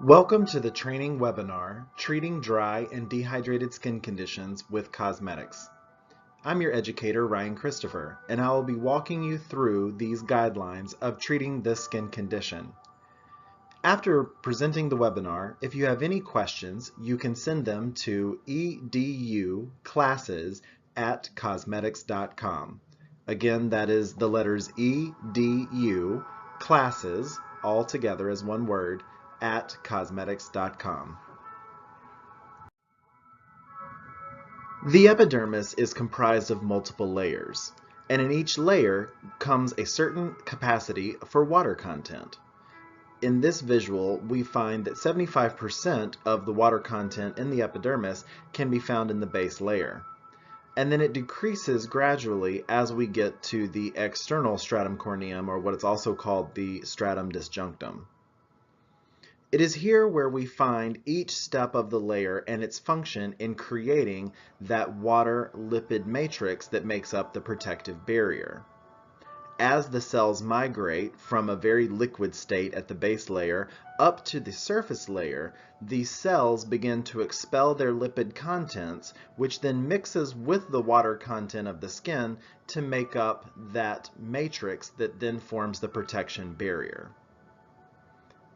Welcome to the training webinar, Treating Dry and Dehydrated Skin Conditions with COSMEDIX. I'm your educator, Ryan Christopher, and I will be walking you through these guidelines of treating this skin condition. After presenting the webinar, if you have any questions, you can send them to educlasses@cosmedix.com. Again, that is the letters EDU, classes, all together as one word, at cosmedix.com. The epidermis is comprised of multiple layers, and in each layer comes a certain capacity for water content. In this visual, we find that 75% of the water content in the epidermis can be found in the base layer. And then it decreases gradually as we get to the external stratum corneum, or what is also called the stratum disjunctum. It is here where we find each step of the layer and its function in creating that water lipid matrix that makes up the protective barrier. As the cells migrate from a very liquid state at the base layer up to the surface layer, these cells begin to expel their lipid contents, which then mixes with the water content of the skin to make up that matrix that then forms the protection barrier.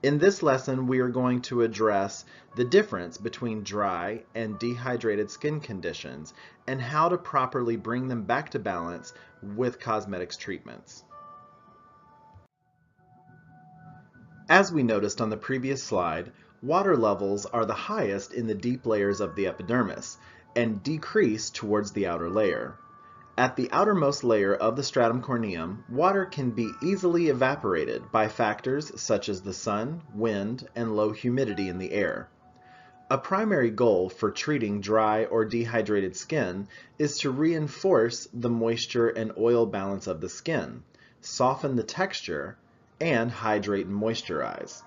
In this lesson, we are going to address the difference between dry and dehydrated skin conditions and how to properly bring them back to balance with COSMEDIX treatments. As we noticed on the previous slide, water levels are the highest in the deep layers of the epidermis and decrease towards the outer layer. At the outermost layer of the stratum corneum, water can be easily evaporated by factors such as the sun, wind, and low humidity in the air. A primary goal for treating dry or dehydrated skin is to reinforce the moisture and oil balance of the skin, soften the texture, and hydrate and moisturize.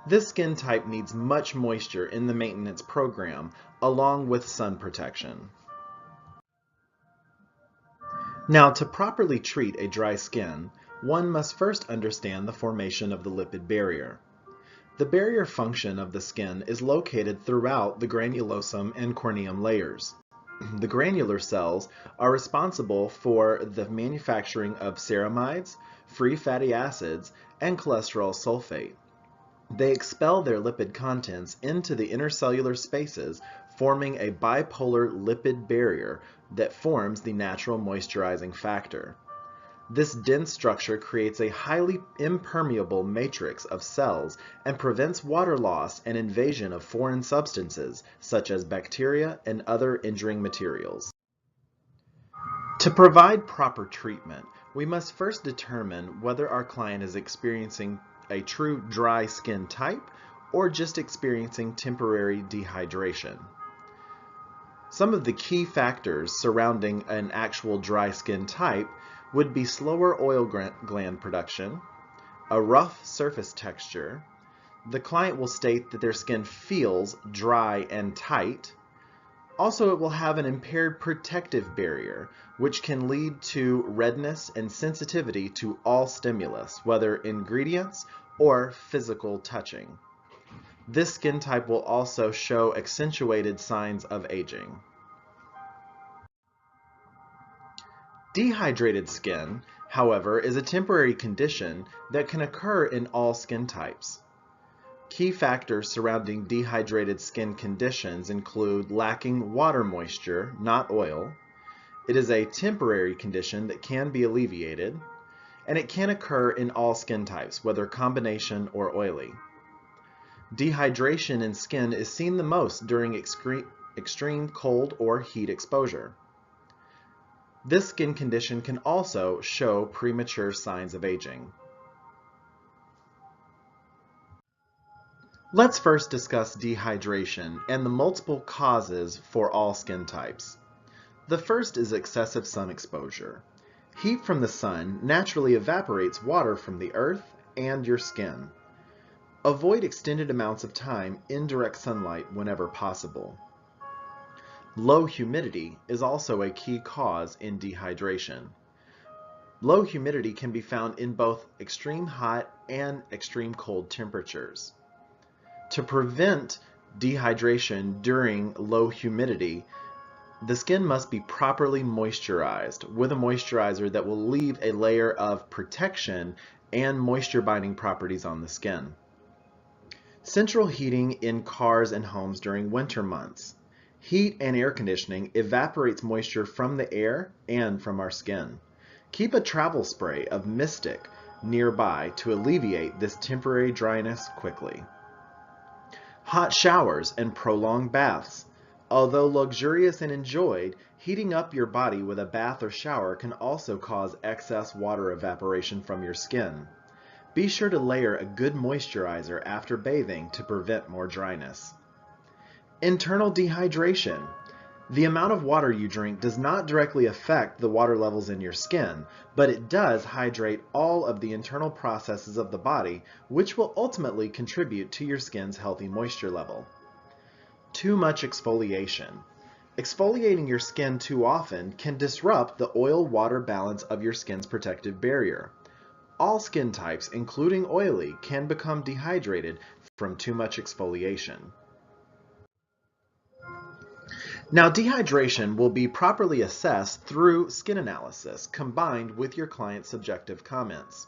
This skin type needs much moisture in the maintenance program, along with sun protection. Now, to properly treat a dry skin, one must first understand the formation of the lipid barrier. The barrier function of the skin is located throughout the granulosum and corneum layers. The granular cells are responsible for the manufacturing of ceramides, free fatty acids, and cholesterol sulfate. They expel their lipid contents into the intercellular spaces, forming a bipolar lipid barrier that forms the natural moisturizing factor. This dense structure creates a highly impermeable matrix of cells and prevents water loss and invasion of foreign substances such as bacteria and other injuring materials. To provide proper treatment, we must first determine whether our client is experiencing a true dry skin type or just experiencing temporary dehydration. Some of the key factors surrounding an actual dry skin type would be slower oil gland production, a rough surface texture. The client will state that their skin feels dry and tight. Also, it will have an impaired protective barrier, which can lead to redness and sensitivity to all stimulus, whether ingredients or physical touching. This skin type will also show accentuated signs of aging. Dehydrated skin, however, is a temporary condition that can occur in all skin types. Key factors surrounding dehydrated skin conditions include lacking water moisture, not oil. It is a temporary condition that can be alleviated, and it can occur in all skin types, whether combination or oily. Dehydration in skin is seen the most during extreme cold or heat exposure. This skin condition can also show premature signs of aging. Let's first discuss dehydration and the multiple causes for all skin types. The first is excessive sun exposure. Heat from the sun naturally evaporates water from the earth and your skin. Avoid extended amounts of time in direct sunlight whenever possible. Low humidity is also a key cause in dehydration. Low humidity can be found in both extreme hot and extreme cold temperatures. To prevent dehydration during low humidity, the skin must be properly moisturized with a moisturizer that will leave a layer of protection and moisture binding properties on the skin. Central heating in cars and homes during winter months. Heat and air conditioning evaporates moisture from the air and from our skin. Keep a travel spray of Mystic nearby to alleviate this temporary dryness quickly. Hot showers and prolonged baths. Although luxurious and enjoyed, heating up your body with a bath or shower can also cause excess water evaporation from your skin. Be sure to layer a good moisturizer after bathing to prevent more dryness. Internal dehydration. The amount of water you drink does not directly affect the water levels in your skin, but it does hydrate all of the internal processes of the body, which will ultimately contribute to your skin's healthy moisture level. Too much exfoliation. Exfoliating your skin too often can disrupt the oil-water balance of your skin's protective barrier. All skin types, including oily, can become dehydrated from too much exfoliation. Now, dehydration will be properly assessed through skin analysis combined with your client's subjective comments.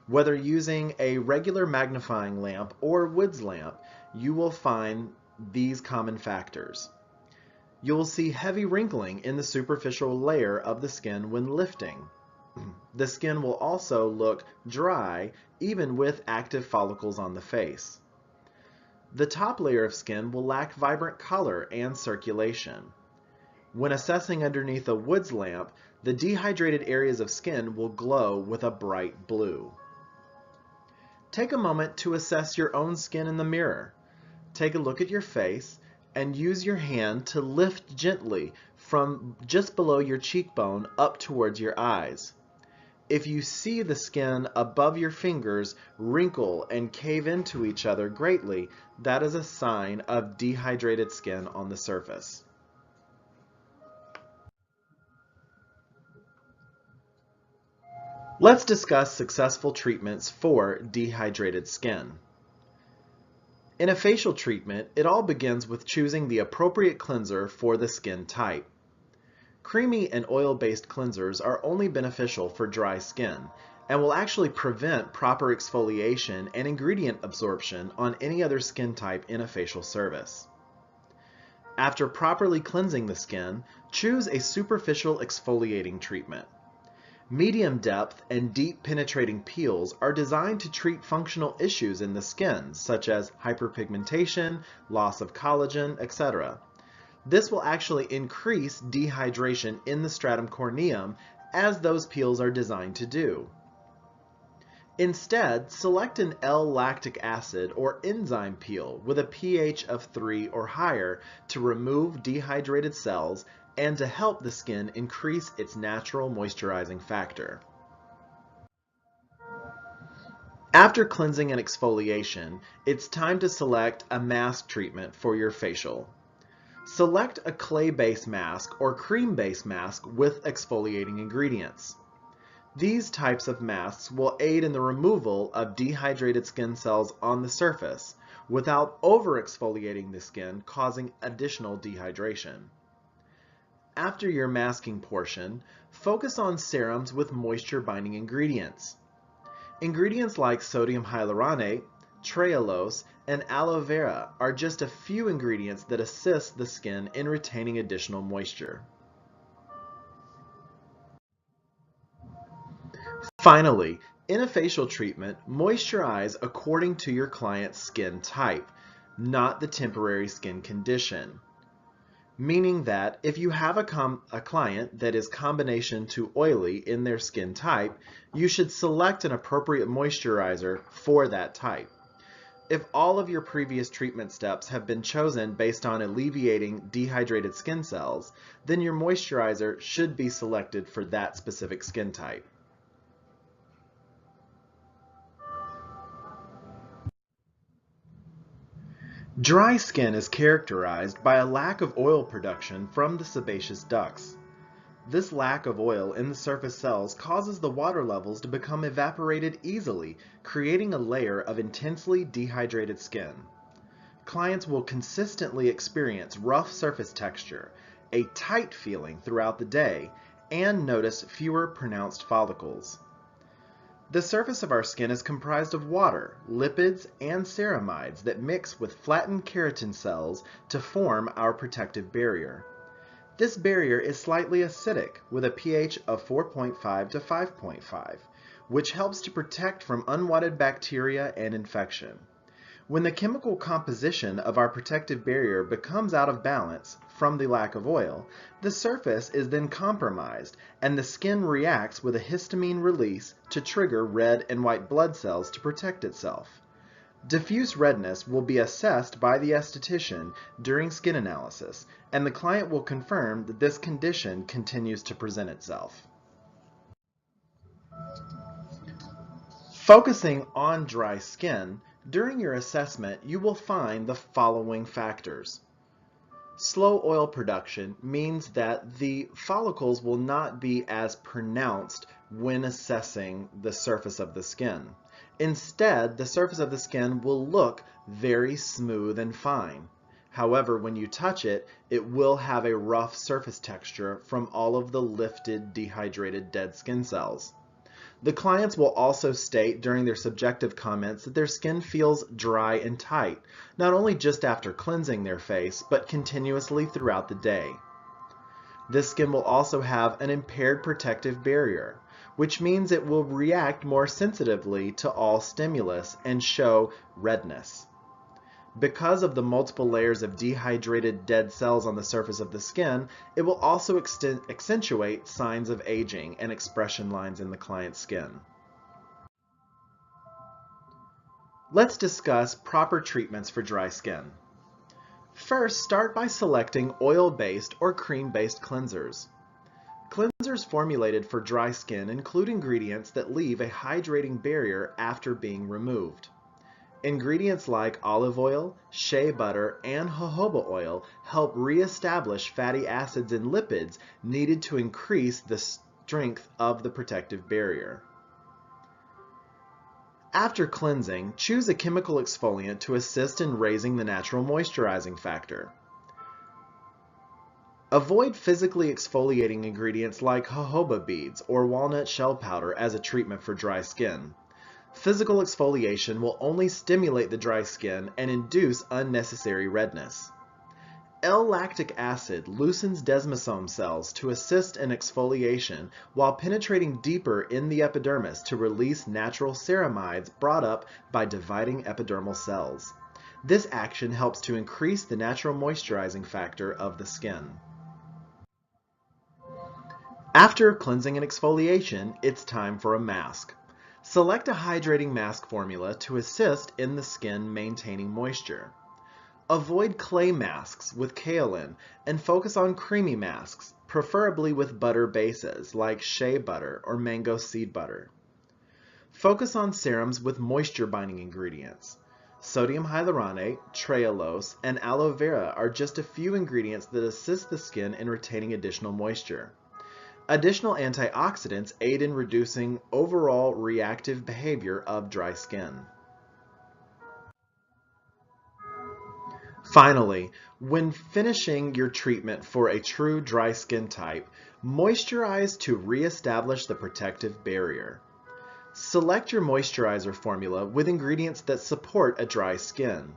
Whether using a regular magnifying lamp or Woods lamp, you will find these common factors. You'll see heavy wrinkling in the superficial layer of the skin when lifting. The skin will also look dry even with active follicles on the face. The top layer of skin will lack vibrant color and circulation. When assessing underneath a Woods lamp, the dehydrated areas of skin will glow with a bright blue. Take a moment to assess your own skin in the mirror. Take a look at your face and use your hand to lift gently from just below your cheekbone up towards your eyes. If you see the skin above your fingers wrinkle and cave into each other greatly, that is a sign of dehydrated skin on the surface. Let's discuss successful treatments for dehydrated skin. In a facial treatment, it all begins with choosing the appropriate cleanser for the skin type. Creamy and oil-based cleansers are only beneficial for dry skin and will actually prevent proper exfoliation and ingredient absorption on any other skin type in a facial service. After properly cleansing the skin, choose a superficial exfoliating treatment. Medium depth and deep penetrating peels are designed to treat functional issues in the skin, such as hyperpigmentation, loss of collagen, etc. This will actually increase dehydration in the stratum corneum, as those peels are designed to do. Instead, select an L-lactic acid or enzyme peel with a pH of 3 or higher to remove dehydrated cells and to help the skin increase its natural moisturizing factor. After cleansing and exfoliation, it's time to select a mask treatment for your facial. Select a clay-based mask or cream-based mask with exfoliating ingredients. These types of masks will aid in the removal of dehydrated skin cells on the surface without over-exfoliating the skin, causing additional dehydration. After your masking portion, focus on serums with moisture-binding ingredients. Ingredients like sodium hyaluronate, trehalose, and aloe vera are just a few ingredients that assist the skin in retaining additional moisture. Finally, in a facial treatment, moisturize according to your client's skin type, not the temporary skin condition. Meaning that if you have a client that is combination to oily in their skin type, you should select an appropriate moisturizer for that type. If all of your previous treatment steps have been chosen based on alleviating dehydrated skin cells, then your moisturizer should be selected for that specific skin type. Dry skin is characterized by a lack of oil production from the sebaceous ducts. This lack of oil in the surface cells causes the water levels to become evaporated easily, creating a layer of intensely dehydrated skin. clients will consistently experience rough surface texture, a tight feeling throughout the day, and notice fewer pronounced follicles. The surface of our skin is comprised of water, lipids, and ceramides that mix with flattened keratin cells to form our protective barrier. This barrier is slightly acidic with a pH of 4.5 to 5.5, which helps to protect from unwanted bacteria and infection. When the chemical composition of our protective barrier becomes out of balance from the lack of oil, the surface is then compromised and the skin reacts with a histamine release to trigger red and white blood cells to protect itself. Diffuse redness will be assessed by the esthetician during skin analysis, and the client will confirm that this condition continues to present itself. Focusing on dry skin, during your assessment, you will find the following factors. Slow oil production means that the follicles will not be as pronounced when assessing the surface of the skin. Instead, the surface of the skin will look very smooth and fine. However, when you touch it, it will have a rough surface texture from all of the lifted, dehydrated dead skin cells. The clients will also state during their subjective comments that their skin feels dry and tight, not only just after cleansing their face, but continuously throughout the day. This skin will also have an impaired protective barrier, which means it will react more sensitively to all stimulus and show redness. Because of the multiple layers of dehydrated dead cells on the surface of the skin, it will also accentuate signs of aging and expression lines in the client's skin. Let's discuss proper treatments for dry skin. First, start by selecting oil-based or cream-based cleansers. Cleansers formulated for dry skin include ingredients that leave a hydrating barrier after being removed. Ingredients like olive oil, shea butter, and jojoba oil help reestablish fatty acids and lipids needed to increase the strength of the protective barrier. After cleansing, choose a chemical exfoliant to assist in raising the natural moisturizing factor. Avoid physically exfoliating ingredients like jojoba beads or walnut shell powder as a treatment for dry skin. Physical exfoliation will only stimulate the dry skin and induce unnecessary redness. L-lactic acid loosens desmosome cells to assist in exfoliation while penetrating deeper in the epidermis to release natural ceramides brought up by dividing epidermal cells. This action helps to increase the natural moisturizing factor of the skin. After cleansing and exfoliation, it's time for a mask. Select a hydrating mask formula to assist in the skin maintaining moisture. Avoid clay masks with kaolin and focus on creamy masks, preferably with butter bases like shea butter or mango seed butter. Focus on serums with moisture-binding ingredients. Sodium hyaluronate, trehalose, and aloe vera are just a few ingredients that assist the skin in retaining additional moisture. Additional antioxidants aid in reducing overall reactive behavior of dry skin. Finally, when finishing your treatment for a true dry skin type, moisturize to reestablish the protective barrier. Select your moisturizer formula with ingredients that support a dry skin.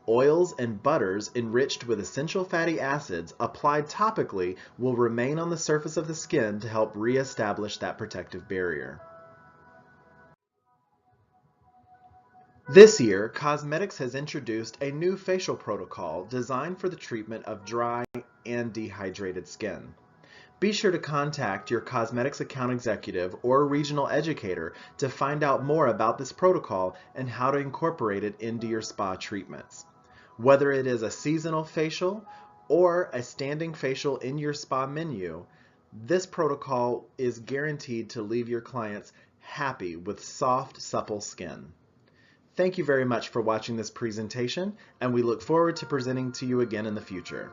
Oils and butters enriched with essential fatty acids applied topically will remain on the surface of the skin to help reestablish that protective barrier. This year, COSMEDIX has introduced a new facial protocol designed for the treatment of dry and dehydrated skin. Be sure to contact your COSMEDIX account executive or regional educator to find out more about this protocol and how to incorporate it into your spa treatments. Whether it is a seasonal facial or a standing facial in your spa menu, this protocol is guaranteed to leave your clients happy with soft, supple skin. Thank you very much for watching this presentation, and we look forward to presenting to you again in the future.